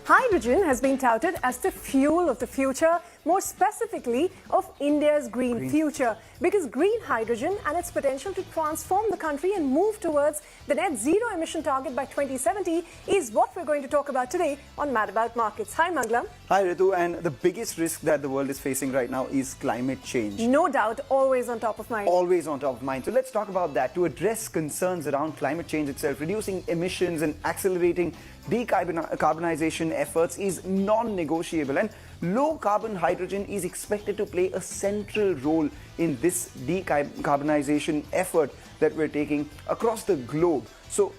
Hydrogen has been touted as the fuel of the future, more specifically of India's green future, because green hydrogen and its potential to transform the country and move towards the net zero emission target by 2070 is what we're going to talk about today on Mad About Markets. Hi Manglam. Hi Ritu, and the biggest risk that the world is facing right now is climate change. No doubt, always on top of mind. Always on top of mind. So let's talk about that. To address concerns around climate change itself, reducing emissions and accelerating decarbonization efforts is non-negotiable, and low carbon hydrogen is expected to play a central role in this decarbonization effort that we're taking across the globe. So,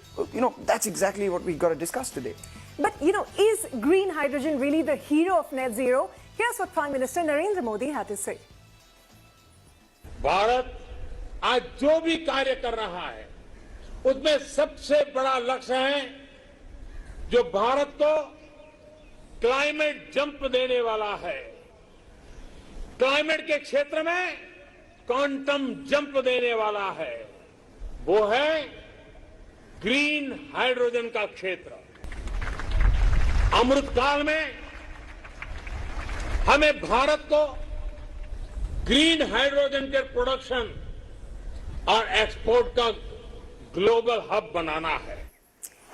that's exactly what we've got to discuss today. But, is green hydrogen really the hero of net zero? Here's what Prime Minister Narendra Modi had to say. Bharat आज जो भी कार्य कर रहा है उसमें सबसे बड़ा लक्ष्य है जो भारत को क्लाइमेट जंप देने वाला है, क्लाइमेट के क्षेत्र में क्वांटम जंप देने वाला है, वो है ग्रीन हाइड्रोजन का क्षेत्र। अमृतकाल में हमें भारत को ग्रीन हाइड्रोजन के प्रोडक्शन और एक्सपोर्ट का ग्लोबल हब बनाना है।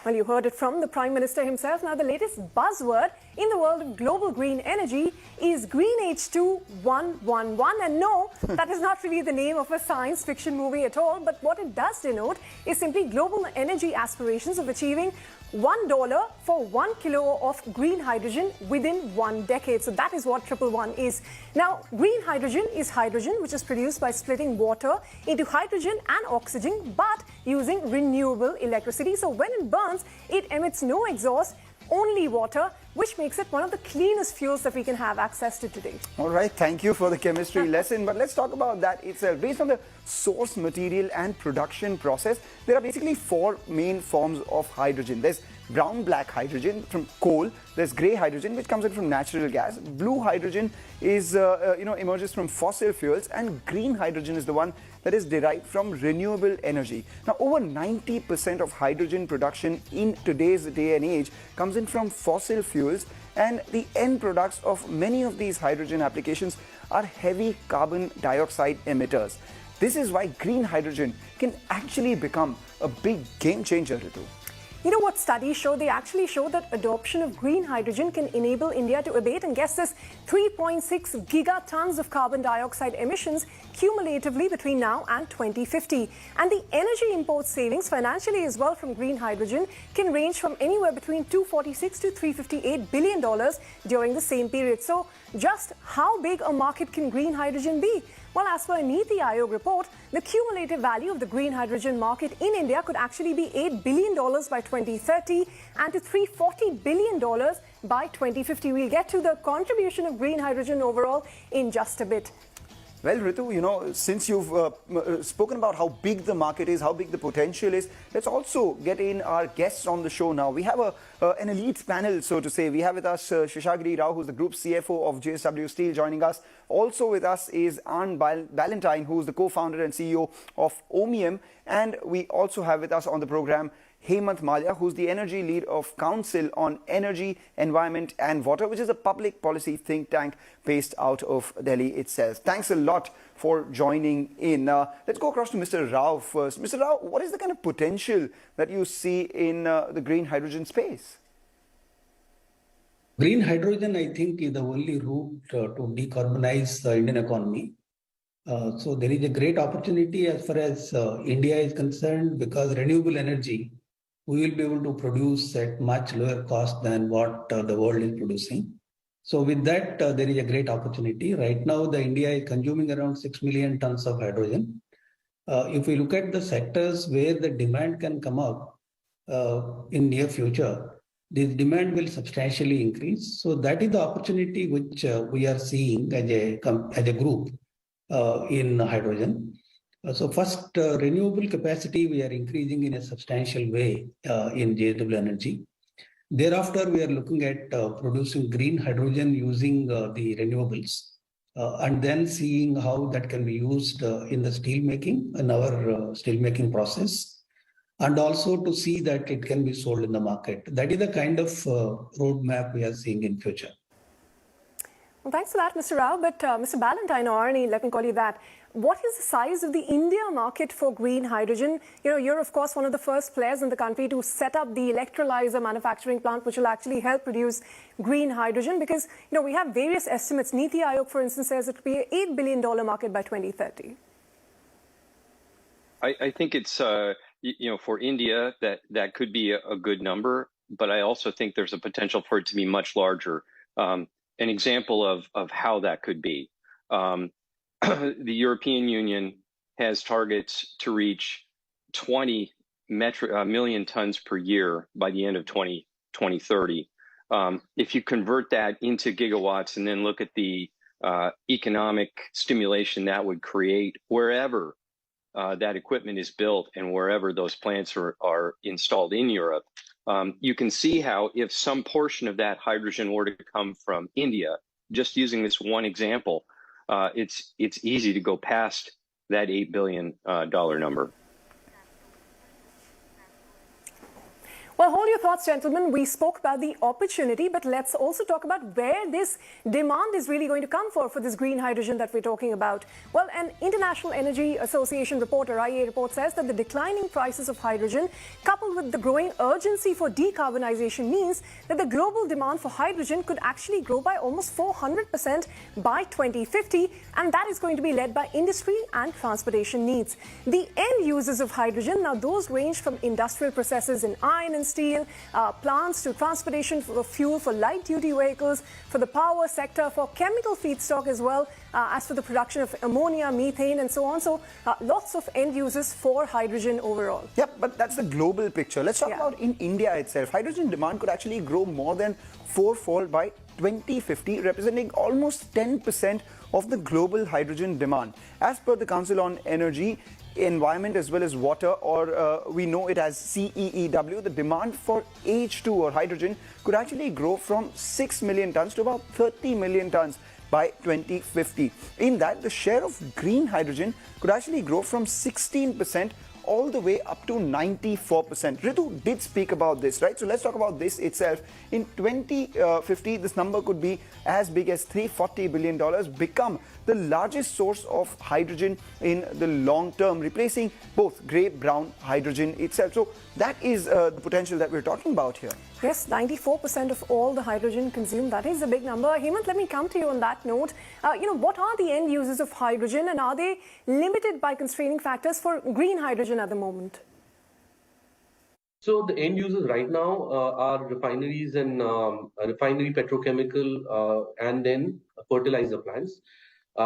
Well, you heard it from the Prime Minister himself. Now, the latest buzzword in the world of global green energy is Green H2 111. And no, that is not really the name of a science fiction movie at all. But what it does denote is simply global energy aspirations of achieving $1 for 1 kilo of green hydrogen within 1 decade. So that is what 111 is. Now, green hydrogen is hydrogen which is produced by splitting water into hydrogen and oxygen, but using renewable electricity. So when it burns, it emits no exhaust, only water, which makes it one of the cleanest fuels that we can have access to today. All right, thank you for the chemistry lesson. But let's talk about that itself. Based on the source material and production process, there are basically 4 main forms of hydrogen. There's brown-black hydrogen from coal. There's grey hydrogen, which comes in from natural gas. Blue hydrogen is, emerges from fossil fuels, and green hydrogen is the one that is derived from renewable energy. Now, over 90% of hydrogen production in today's day and age comes in from fossil fuels, and the end products of many of these hydrogen applications are heavy carbon dioxide emitters. This is why green hydrogen can actually become a big game changer, Ritu. You know what studies show? They actually show that adoption of green hydrogen can enable India to abate, and guess this, 3.6 gigatons of carbon dioxide emissions cumulatively between now and 2050. And the energy import savings financially as well from green hydrogen can range from anywhere between $246 to $358 billion during the same period. So just how big a market can green hydrogen be? Well, as per a Niti Aayog report, the cumulative value of the green hydrogen market in India could actually be $8 billion by 2030 and to $340 billion by 2050. We'll get to the contribution of green hydrogen overall in just a bit. Well, Ritu, since you've spoken about how big the market is, how big the potential is, let's also get in our guests on the show now. We have an elite panel, so to say. We have with us Seshagiri, who's the Group CFO of JSW Steel, joining us. Also with us is Arne Ballantine, who's the co-founder and CEO of Ohmium. And we also have with us on the program Hemant, Mallya, who's the energy lead of Council on Energy, Environment and Water, which is a public policy think tank based out of Delhi itself. Thanks a lot for joining in. Let's go across to Mr. Rao first. Mr. Rao, what is the kind of potential that you see in the green hydrogen space? Green hydrogen, I think, is the only route to decarbonize the Indian economy. So there is a great opportunity as far as India is concerned, because renewable energy we will be able to produce at much lower cost than what the world is producing. So with that, there is a great opportunity. Right now, India is consuming around 6 million tons of hydrogen. If we look at the sectors where the demand can come up in near future, this demand will substantially increase. So that is the opportunity which we are seeing as a group in hydrogen. So first, renewable capacity we are increasing in a substantial way in JSW Energy. Thereafter, we are looking at producing green hydrogen using the renewables, and then seeing how that can be used in the steel making, in our steel making process. and also to see that it can be sold in the market. That is the kind of roadmap we are seeing in future. Well, thanks for that, Mr. Rao. But Mr. Ballantine, or Arne, let me call you that. What is the size of the India market for green hydrogen? You know, you're, of course, one of the first players in the country to set up the electrolyzer manufacturing plant, which will actually help produce green hydrogen. Because, you know, we have various estimates. Niti Aayog, for instance, says it will be an $8 billion market by 2030. I think it's, you know, for India, that could be a good number. But I also think there's a potential for it to be much larger. An example of how that could be. The European Union has targets to reach 20 million tons per year by the end of 2030. If you convert that into gigawatts and then look at the economic stimulation that would create wherever that equipment is built and wherever those plants are installed in Europe, you can see how if some portion of that hydrogen were to come from India, just using this one example, it's easy to go past that $8 billion number. Well, hold your thoughts, gentlemen. We spoke about the opportunity, but let's also talk about where this demand is really going to come for this green hydrogen that we're talking about. Well, an International Energy Association report, or IEA report, says that the declining prices of hydrogen, coupled with the growing urgency for decarbonization, means that the global demand for hydrogen could actually grow by almost 400% by 2050, and that is going to be led by industry and transportation needs. The end users of hydrogen, now those range from industrial processes in iron and steel, plants to transportation for fuel for light-duty vehicles, for the power sector, for chemical feedstock as well, as for the production of ammonia, methane, and so on. So lots of end users for hydrogen overall. Yep, but that's the global picture. Let's talk about in India itself. Hydrogen demand could actually grow more than fourfold by 2050, representing almost 10% of the global hydrogen demand. As per the Council on Energy, Environment as well as Water, or we know it as CEEW, the demand for H2 or hydrogen could actually grow from 6 million tons to about 30 million tons by 2050. In that, the share of green hydrogen could actually grow from 16% all the way up to 94%. Ritu did speak about this, right? So let's talk about this itself. In 2050, this number could be as big as $340 billion, become the largest source of hydrogen in the long term, replacing both grey-brown hydrogen itself. So that is the potential that we're talking about here. Yes, 94% of all the hydrogen consumed. That is a big number. Hemant, let me come to you on that note. What are the end users of hydrogen, and are they limited by constraining factors for green hydrogen at the moment? So the end users right now are refineries and refinery petrochemical and then fertilizer plants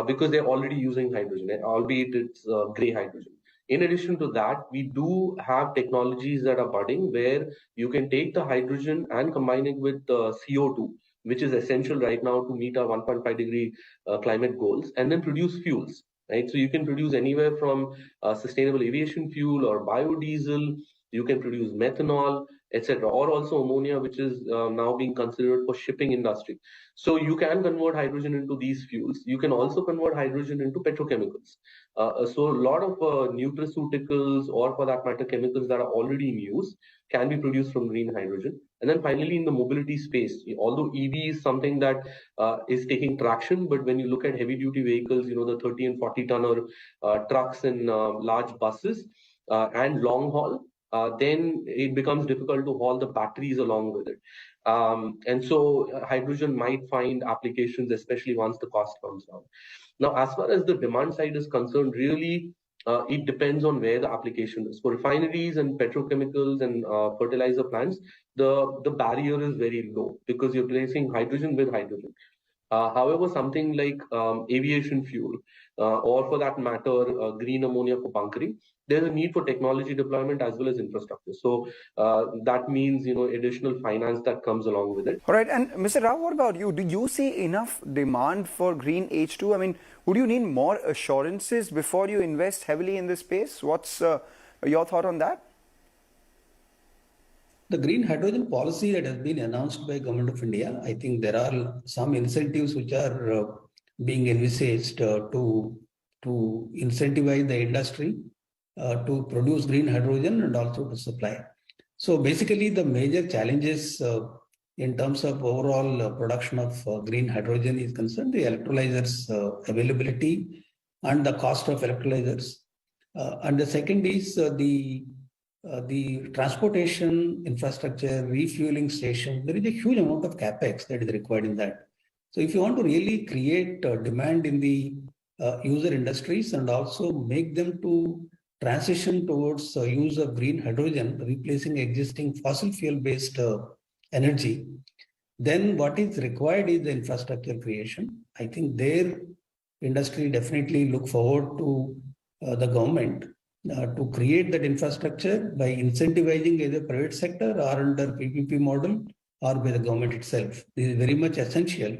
because they're already using hydrogen, albeit it's grey hydrogen. In addition to that, we do have technologies that are budding where you can take the hydrogen and combine it with CO2, which is essential right now to meet our 1.5 degree climate goals, and then produce fuels. Right? So you can produce anywhere from sustainable aviation fuel or biodiesel. You can produce methanol, etc., or also ammonia, which is now being considered for shipping industry. So you can convert hydrogen into these fuels. You can also convert hydrogen into petrochemicals. So a lot of nutraceuticals, or for that matter, chemicals that are already in use, can be produced from green hydrogen. And then finally, in the mobility space, although EV is something that is taking traction, but when you look at heavy-duty vehicles, the 30 and 40-tonner trucks and large buses and long haul, then it becomes difficult to haul the batteries along with it. And so hydrogen might find applications, especially once the cost comes down. Now, as far as the demand side is concerned, really, it depends on where the application is. For refineries and petrochemicals and fertilizer plants, the barrier is very low because you're replacing hydrogen with hydrogen. However, something like aviation fuel, or for that matter, green ammonia for bunkering, there's a need for technology deployment as well as infrastructure. So that means, additional finance that comes along with it. All right. And Mr. Rao, what about you? Do you see enough demand for green H2? I mean, would you need more assurances before you invest heavily in this space? What's your thought on that? The green hydrogen policy that has been announced by Government of India, I think there are some incentives which are being envisaged to incentivize the industry to produce green hydrogen and also to supply. So basically, the major challenges in terms of overall production of green hydrogen is concerned, the electrolyzers availability and the cost of electrolyzers. And the second is the transportation infrastructure, refueling station. There is a huge amount of capex that is required in that. So if you want to really create demand in the user industries and also make them to transition towards use of green hydrogen, replacing existing fossil fuel-based energy, then what is required is the infrastructure creation. I think their industry definitely look forward to the government to create that infrastructure by incentivizing either private sector or under PPP model or by the government itself. This is very much essential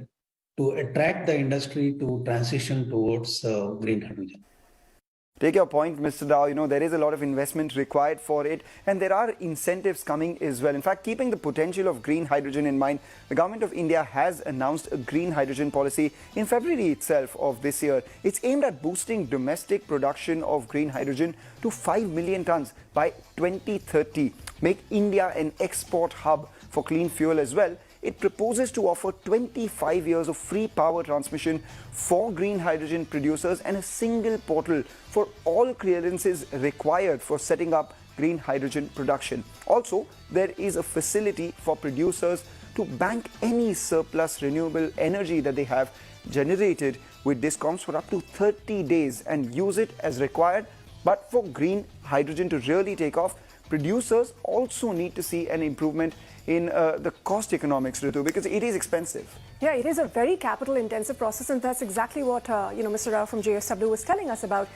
to attract the industry to transition towards green hydrogen. Take your point, Mr. Rao. You know, there is a lot of investment required for it, and there are incentives coming as well. In fact, keeping the potential of green hydrogen in mind, the government of India has announced a green hydrogen policy in February itself of this year. It's aimed at boosting domestic production of green hydrogen to 5 million tons by 2030, make India an export hub for clean fuel as well. It proposes to offer 25 years of free power transmission for green hydrogen producers and a single portal for all clearances required for setting up green hydrogen production. Also, there is a facility for producers to bank any surplus renewable energy that they have generated with discoms for up to 30 days and use it as required. But for green hydrogen to really take off, producers also need to see an improvement in the cost economics, Ritu, because it is expensive. Yeah, it is a very capital-intensive process, and that's exactly what Mr. Rao from JSW was telling us about.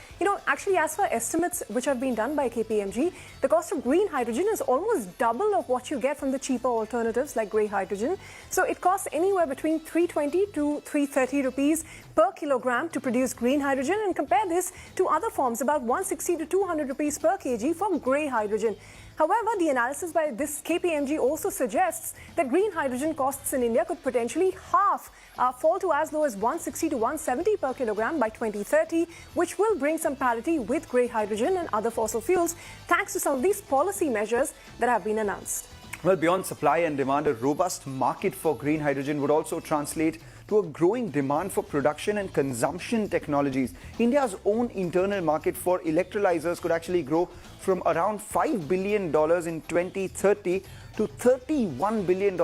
Actually, as for estimates which have been done by KPMG, the cost of green hydrogen is almost double of what you get from the cheaper alternatives like grey hydrogen. So it costs anywhere between 320 to 330 rupees per kilogram to produce green hydrogen, and compare this to other forms, about 160 to 200 rupees per kg for grey hydrogen. However, the analysis by this KPMG also suggests that green hydrogen costs in India could potentially half, fall to as low as 160 to 170 per kilogram by 2030, which will bring some parity with grey hydrogen and other fossil fuels, thanks to some of these policy measures that have been announced. Well, beyond supply and demand, a robust market for green hydrogen would also translate to a growing demand for production and consumption technologies. India's own internal market for electrolyzers could actually grow from around $5 billion in 2030 to $31 billion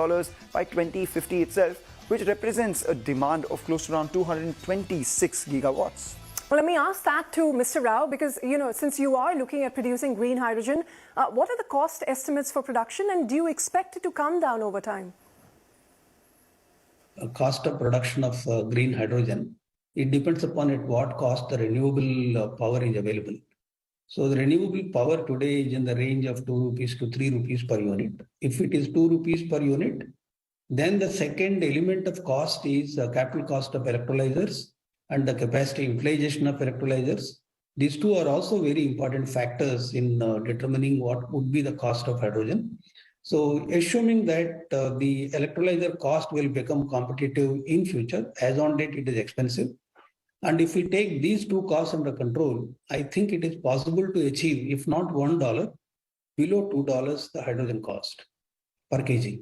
by 2050 itself, which represents a demand of close to around 226 gigawatts. Well, let me ask that to Mr. Rao, because, since you are looking at producing green hydrogen, what are the cost estimates for production, and do you expect it to come down over time? Cost of production of green hydrogen, it depends upon at what cost the renewable power is available. So the renewable power today is in the range of 2 rupees to 3 rupees per unit. If it is 2 rupees per unit, then the second element of cost is capital cost of electrolyzers and the capacity utilization of electrolyzers. These two are also very important factors in determining what would be the cost of hydrogen. So assuming that the electrolyzer cost will become competitive in future, as on date it is expensive. And if we take these two costs under control, I think it is possible to achieve, if not $1, below $2 the hydrogen cost per kg.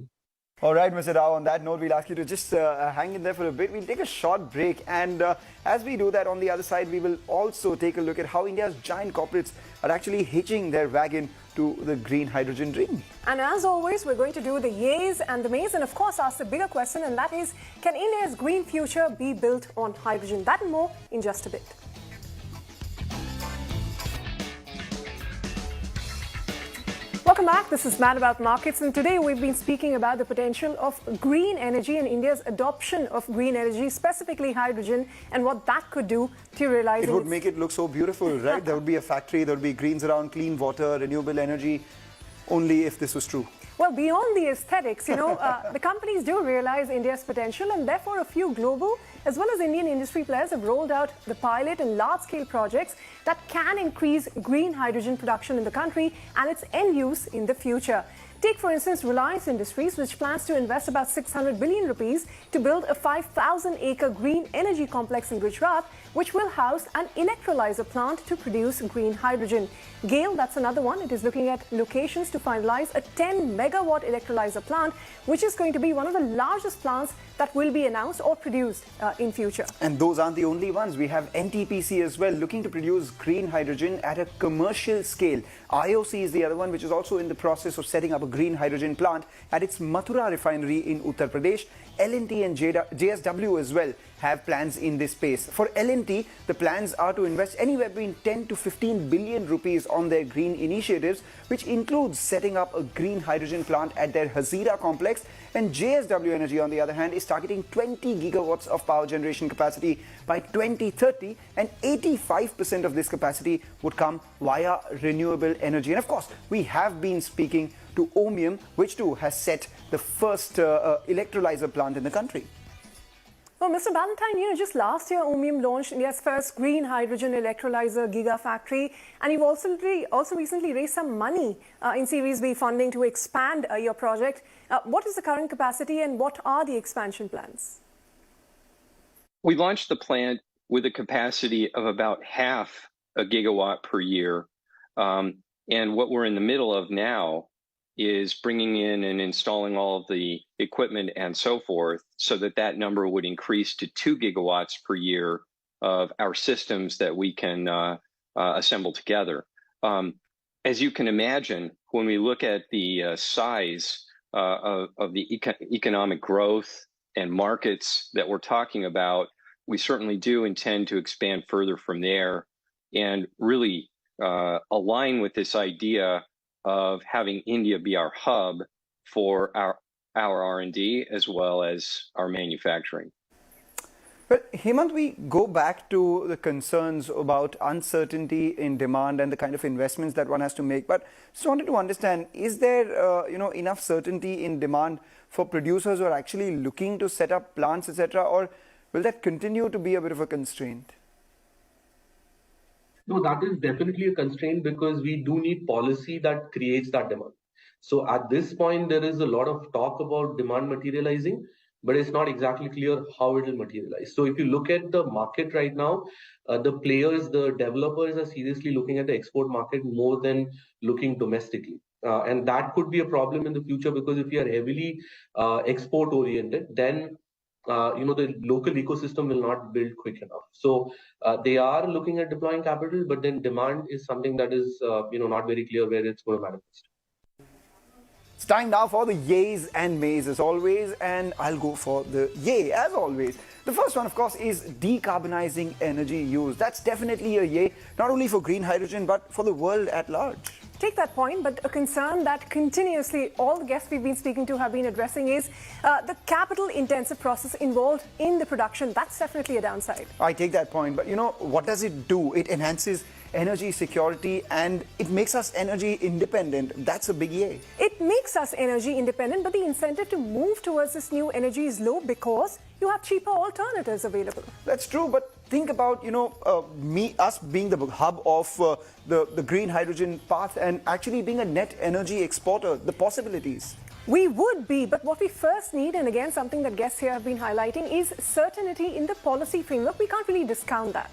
All right, Mr. Rao, on that note, we'll ask you to just hang in there for a bit. We'll take a short break, and as we do that, on the other side, we will also take a look at how India's giant corporates are actually hitching their wagon to the green hydrogen dream. And as always, we're going to do the yays and the mays, and of course ask the bigger question, and that is, can India's green future be built on hydrogen? That and more in just a bit. Welcome back. This is Mad About Markets, and today we've been speaking about the potential of green energy and India's adoption of green energy, specifically hydrogen, and what that could do to realize it would make it look so beautiful, right? There would be a factory, there would be greens around, clean water, renewable energy, only if this was true. Well, beyond the aesthetics, the companies do realize India's potential, and therefore a few global as well as Indian industry players have rolled out the pilot and large-scale projects that can increase green hydrogen production in the country and its end use in the future. Take, for instance, Reliance Industries, which plans to invest about 600 billion rupees to build a 5,000-acre green energy complex in Gujarat, which will house an electrolyzer plant to produce green hydrogen. GAIL, that's another one. It is looking at locations to finalize a 10-megawatt electrolyzer plant, which is going to be one of the largest plants that will be announced or produced in future. And those aren't the only ones. We have NTPC as well, looking to produce green hydrogen at a commercial scale. IOC is the other one, which is also in the process of setting up a green hydrogen plant at its Mathura refinery in Uttar Pradesh. L&T and JSW as well have plans in this space. For L&T, the plans are to invest anywhere between 10 to 15 billion rupees on their green initiatives, which includes setting up a green hydrogen plant at their Hazira complex. And JSW Energy, on the other hand, is targeting 20 gigawatts of power generation capacity by 2030, and 85% of this capacity would come via renewable energy. And of course, we have been speaking to Ohmium, which too has set the first electrolyzer plant in the country. Well, Mr. Ballantine, just last year, Ohmium launched India's first green hydrogen electrolyzer gigafactory, and you've also recently raised some money in Series B funding to expand your project. What is the current capacity and what are the expansion plans? We launched the plant with a capacity of about half a gigawatt per year. And what we're in the middle of now is bringing in and installing all of the equipment and so forth, so that that number would increase to 2 gigawatts per year of our systems that we can assemble together. As you can imagine, when we look at the size of the economic growth and markets that we're talking about, we certainly do intend to expand further from there and really align with this idea of having India be our hub for our R&D as well as our manufacturing. But Hemant, we go back to the concerns about uncertainty in demand and the kind of investments that one has to make. But just wanted to understand, is there enough certainty in demand for producers who are actually looking to set up plants, etc., or will that continue to be a bit of a constraint? No, that is definitely a constraint because we do need policy that creates that demand. So at this point, there is a lot of talk about demand materializing, but it's not exactly clear how it will materialize. So if you look at the market right now, the players, the developers are seriously looking at the export market more than looking domestically. And that could be a problem in the future because if you are heavily export oriented, then the local ecosystem will not build quick enough. So they are looking at deploying capital, but then demand is something that is not very clear where it's going to manifest. It's time now for the yays and mays as always, and I'll go for the yay as always. The first one, of course, is decarbonizing energy use. That's definitely a yay, not only for green hydrogen, but for the world at large. Take that point, but a concern that continuously all the guests we've been speaking to have been addressing is the capital-intensive process involved in the production. That's definitely a downside. I take that point, but what does it do? It enhances energy security and it makes us energy independent. That's a big yay. It makes us energy independent, but the incentive to move towards this new energy is low because you have cheaper alternatives available. That's true, but think about us being the hub of the green hydrogen path and actually being a net energy exporter, the possibilities. We would be, but what we first need, and again something that guests here have been highlighting, is certainty in the policy framework. We can't really discount that.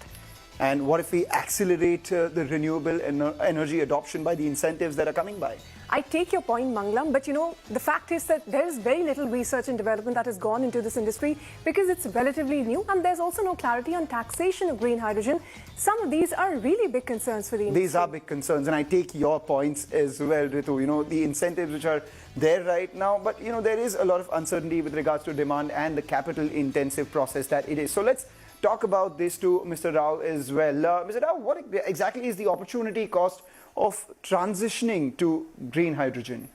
And what if we accelerate the renewable energy adoption by the incentives that are coming by? I take your point, Manglam, but the fact is that there is very little research and development that has gone into this industry because it's relatively new, and there's also no clarity on taxation of green hydrogen. Some of these are really big concerns for the industry. These are big concerns, and I take your points as well, Ritu. The incentives which are there right now, but there is a lot of uncertainty with regards to demand and the capital-intensive process that it is. So let's talk about this to Mr. Rao as well. Mr. Rao, what exactly is the opportunity cost of transitioning to green hydrogen?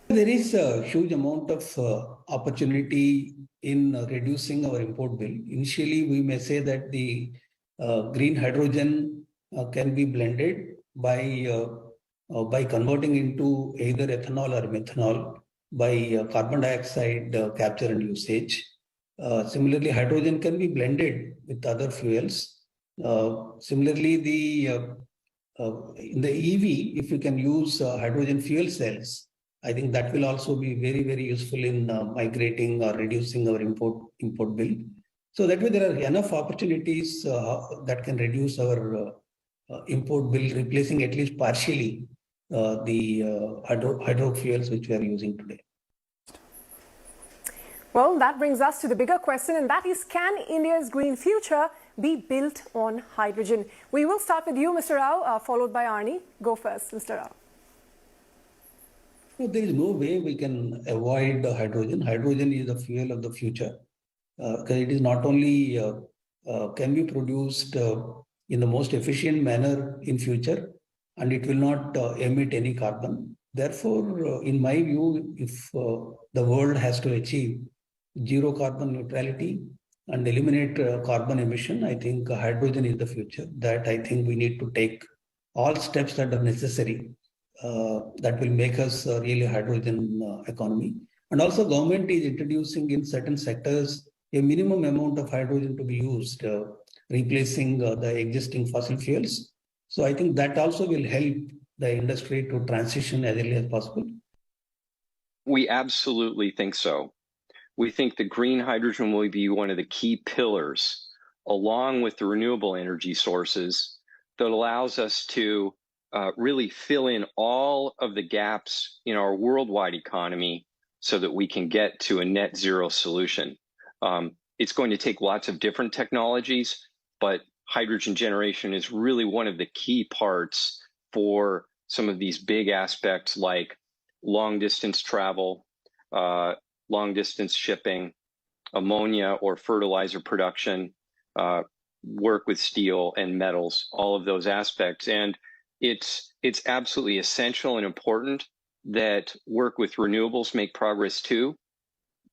There is a huge amount of opportunity in reducing our import bill. Initially, we may say that the green hydrogen can be blended by converting into either ethanol or methanol by carbon dioxide capture and usage. Similarly, hydrogen can be blended with other fuels. Similarly, in the EV, if you can use hydrogen fuel cells, I think that will also be very, very useful in migrating or reducing our import bill. So that way there are enough opportunities that can reduce our import bill, replacing at least partially the hydro fuels which we are using today. Well, that brings us to the bigger question, and that is, can India's green future be built on hydrogen? We will start with you, Mr. Rao, followed by Arne. Go first, Mr. Rao. No, there is no way we can avoid hydrogen. Hydrogen is the fuel of the future. Because it is not only can be produced in the most efficient manner in future, and it will not emit any carbon. Therefore, in my view, if the world has to achieve zero carbon neutrality and eliminate carbon emission, I think hydrogen is the future. That I think we need to take all steps that are necessary that will make us really a hydrogen economy. And also government is introducing in certain sectors a minimum amount of hydrogen to be used, replacing the existing fossil fuels. So I think that also will help the industry to transition as early as possible. We absolutely think so. We think the green hydrogen will be one of the key pillars, along with the renewable energy sources, that allows us to really fill in all of the gaps in our worldwide economy so that we can get to a net zero solution. It's going to take lots of different technologies, but hydrogen generation is really one of the key parts for some of these big aspects like long distance travel, long distance shipping, ammonia or fertilizer production, work with steel and metals, all of those aspects. And it's absolutely essential and important that work with renewables make progress too.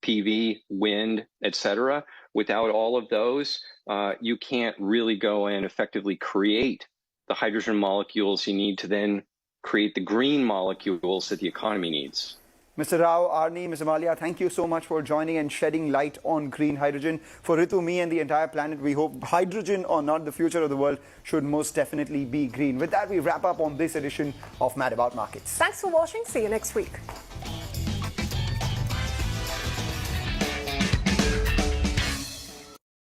PV, wind, etc. Without all of those, you can't really go and effectively create the hydrogen molecules you need to then create the green molecules that the economy needs. Mr. Rao, Arne, Mr. Mallya, thank you so much for joining and shedding light on green hydrogen. For Ritu, me and the entire planet, we hope hydrogen or not, the future of the world should most definitely be green. With that, we wrap up on this edition of Mad About Markets. Thanks for watching. See you next week.